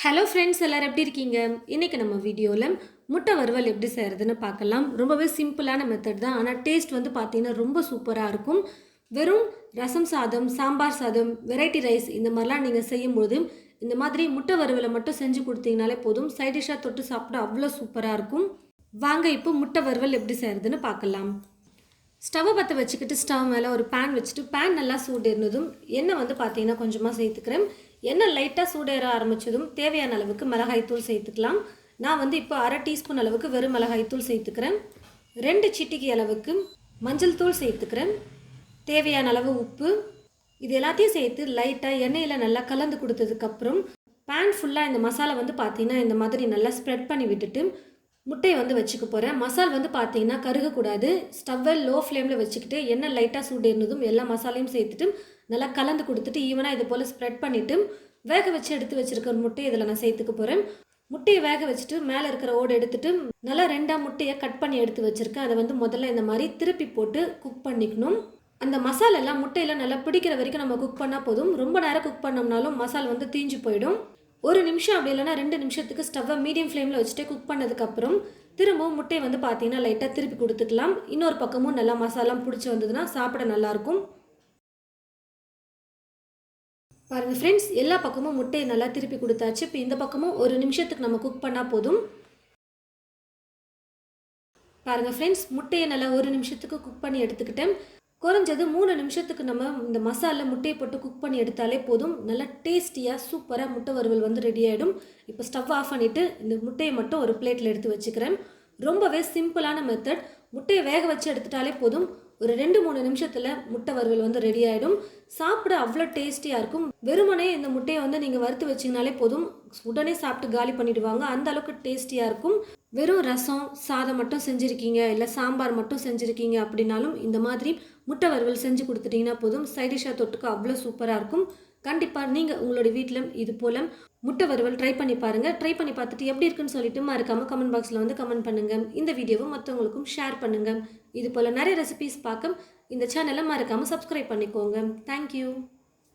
Hello friends, எல்லாரும் எப்படி இருக்கீங்க? இன்றைக்கி நம்ம வீடியோவில் முட்டை வறுவல் எப்படி செய்கிறதுன்னு பார்க்கலாம். ரொம்பவே சிம்பிளான மெத்தட் தான். ஆனால் டேஸ்ட் வந்து பார்த்தீங்கன்னா ரொம்ப சூப்பராக இருக்கும். வெறும் ரசம் சாதம், சாம்பார் சாதம், வெரைட்டி ரைஸ் இந்த மாதிரிலாம் நீங்கள் செய்யும்போது இந்த மாதிரி முட்டை வறுவலை மட்டும் செஞ்சு கொடுத்தீங்கனாலே போதும். சைட் டிஷ்ஷாக தொட்டு சாப்பிட அவ்வளோ சூப்பராக இருக்கும். வாங்க இப்போ முட்டை வறுவல் எப்படி செய்கிறதுன்னு பார்க்கலாம். ஸ்டவ்வை பற்ற வச்சுக்கிட்டு ஸ்டவ் மேலே ஒரு பேன் வச்சுட்டு பேன் நல்லா சூடேறினதும் எண்ணெய் வந்து பார்த்தீங்கன்னா கொஞ்சமாக சேர்த்துக்கிறேன். எண்ணெய் லைட்டாக சூடேற ஆரம்பித்ததும் தேவையான அளவுக்கு மிளகாய்த்தூள் சேர்த்துக்கலாம். நான் வந்து இப்போ 1/2 டீஸ்பூன் அளவுக்கு வெறும் மிளகாய்த்தூள் சேர்த்துக்கிறேன். 2 சிட்டிகை அளவுக்கு மஞ்சள் தூள் சேர்த்துக்கிறேன். தேவையான அளவு உப்பு. இது எல்லாத்தையும் சேர்த்து லைட்டாக எண்ணெயில் நல்லா கலந்து கொடுத்ததுக்கப்புறம் பேன் ஃபுல்லாக இந்த மசாலா வந்து பார்த்தீங்கன்னா இந்த மாதிரி நல்லா ஸ்ப்ரெட் பண்ணி விட்டுட்டு முட்டையை வந்து வச்சுக்க போகிறேன். மசால் வந்து பார்த்தீங்கன்னா கருகக்கூடாது. ஸ்டவ்வை லோ ஃப்ளேமில் வச்சுக்கிட்டு எண்ணெய் லைட்டாக சூடேறினதும் எல்லா மசாலையும் சேர்த்துட்டு நல்லா கலந்து கொடுத்துட்டு ஈவனாக இது போல் ஸ்ப்ரெட் பண்ணிவிட்டு வேக வச்சு எடுத்து வச்சுருக்கிற முட்டையை இதில் நான் சேர்த்துக்க போகிறேன். முட்டையை வேக வச்சுட்டு மேலே இருக்கிற ஓடு எடுத்துட்டு நல்லா 2 முட்டையை கட் பண்ணி எடுத்து வச்சுருக்கேன். அதை வந்து முதல்ல இந்த மாதிரி திருப்பி போட்டு குக் பண்ணிக்கணும். அந்த மசாலெல்லாம் முட்டையில் நல்லா பிடிக்கிற வரைக்கும் நம்ம குக் பண்ணால் போதும். ரொம்ப நேரம் குக் பண்ணோம்னாலும் மசால் வந்து தீஞ்சு போயிடும். 1 நிமிஷம் அப்படி இல்லைனா 2 நிமிஷத்துக்கு ஸ்டவ்வை மீடியம் ஃப்ளேமில் வச்சுட்டு குக் பண்ணதுக்கப்புறம் திரும்பவும் முட்டையை வந்து பார்த்தீங்கன்னா லைட்டாக திருப்பி கொடுத்துக்கலாம். இன்னொரு பக்கமும் நல்லா மசாலாம் பிடிச்சி வந்ததுன்னா சாப்பிட நல்லாயிருக்கும். பாருங்கள் ஃப்ரெண்ட்ஸ், எல்லா பக்கமும் முட்டையை நல்லா திருப்பி கொடுத்தாச்சு. இப்போ இந்த பக்கமும் 1 நிமிஷத்துக்கு நம்ம குக் பண்ணால் போதும். பாருங்கள் ஃப்ரெண்ட்ஸ், முட்டையை நல்லா 1 நிமிஷத்துக்கு குக் பண்ணி எடுத்துக்கிட்டேன். குறைஞ்சது 3 நிமிஷத்துக்கு நம்ம இந்த மசாலா முட்டையை போட்டு குக் பண்ணி எடுத்தாலே போதும். நல்லா டேஸ்டியாக சூப்பராக முட்டை வறுவல் வந்து ரெடி ஆகிடும். இப்போ ஸ்டவ் ஆஃப் பண்ணிவிட்டு இந்த முட்டையை மட்டும் ஒரு பிளேட்டில் எடுத்து வச்சுக்கிறேன். ரொம்பவே சிம்பிளான மெத்தட். முட்டையை வேக வச்சு எடுத்துட்டாலே போதும். ஒரு 2-3 நிமிஷத்தில் முட்டை வறுவல் வந்து ரெடி ஆகிடும். சாப்பிட அவ்வளோ டேஸ்டியாக இருக்கும். வெறுமனே இந்த முட்டையை வந்து நீங்கள் வறுத்து வச்சிங்கனாலே போதும், உடனே சாப்பிட்டு காலி பண்ணிவிடுவாங்க. அந்த அளவுக்கு டேஸ்டியாக இருக்கும். வெறும் ரசம் சாதம் மட்டும் செஞ்சுருக்கீங்க, இல்லை சாம்பார் மட்டும் செஞ்சுருக்கீங்க அப்படின்னாலும் இந்த மாதிரி முட்டை வறுவல் செஞ்சு கொடுத்துட்டிங்கன்னா போதும். சைடிஷாக தொட்டுக்க அவ்வளோ சூப்பராக இருக்கும். கண்டிப்பாக நீங்கள் உங்களுடைய வீட்டில் இது போல் முட்டை வறுவல் ட்ரை பண்ணி பாருங்கள். ட்ரை பண்ணி பார்த்துட்டு எப்படி இருக்குன்னு சொல்லிட்டு மறக்காமல் கமெண்ட் பாக்ஸில் வந்து கமெண்ட் பண்ணுங்கள். இந்த வீடியோவை மற்றவங்களுக்கும் ஷேர் பண்ணுங்கள். இது போல் நிறைய ரெசிபீஸ் பார்க்க இந்த சேனலை மறக்காமல் சப்ஸ்கிரைப் பண்ணிக்கோங்க. தேங்க்யூ.